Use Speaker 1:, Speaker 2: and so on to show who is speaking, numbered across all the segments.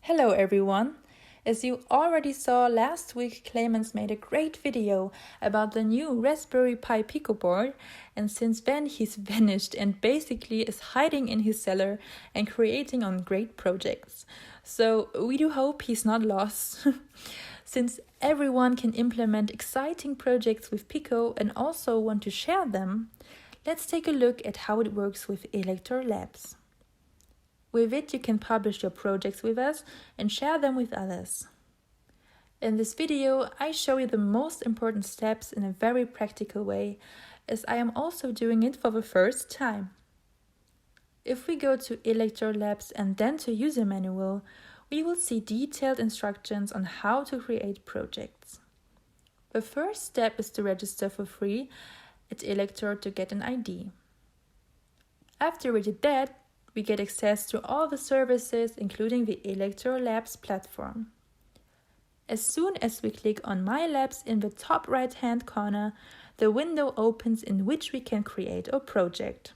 Speaker 1: Hello everyone! As you already saw last week, Clemens made a great video about the new Raspberry Pi Pico board, and since then he's vanished and basically is hiding in his cellar and creating on great projects. So we do hope he's not lost. Since everyone can implement exciting projects with Pico and also want to share them, let's take a look at how it works with Elektor Labs. With it, you can publish your projects with us and share them with others. In this video, I show you the most important steps in a very practical way, as I am also doing it for the first time. If we go to Elektor Labs and then to User Manual, we will see detailed instructions on how to create projects. The first step is to register for free at Elektor to get an ID. After we did that, we get access to all the services, including the Elektor Labs platform. As soon as we click on My Labs in the top right-hand corner, the window opens in which we can create a project.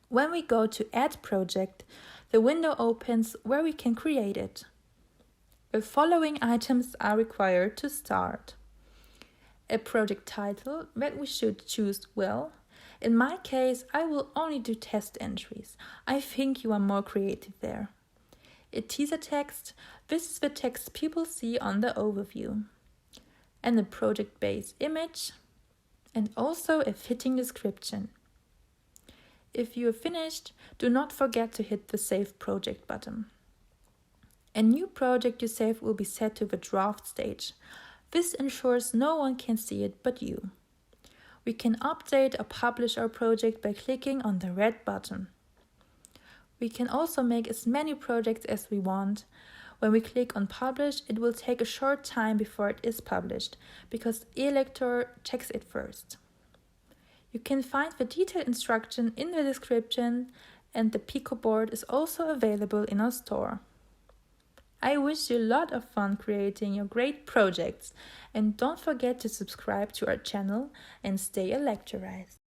Speaker 1: When we go to Add Project, the window opens where we can create it. The following items are required to start: a project title that we should choose well. In my case, I will only do test entries. I think you are more creative there. A teaser text, this is the text people see on the overview. And a project base image, and also a fitting description. If you are finished, do not forget to hit the Save Project button. A new project you save will be set to the draft stage. This ensures no one can see it but you. We can update or publish our project by clicking on the red button. We can also make as many projects as we want. When we click on Publish, it will take a short time before it is published, because Elektor checks it first. You can find the detailed instruction in the description, and the Pico board is also available in our store. I wish you a lot of fun creating your great projects, and don't forget to subscribe to our channel and stay electorized.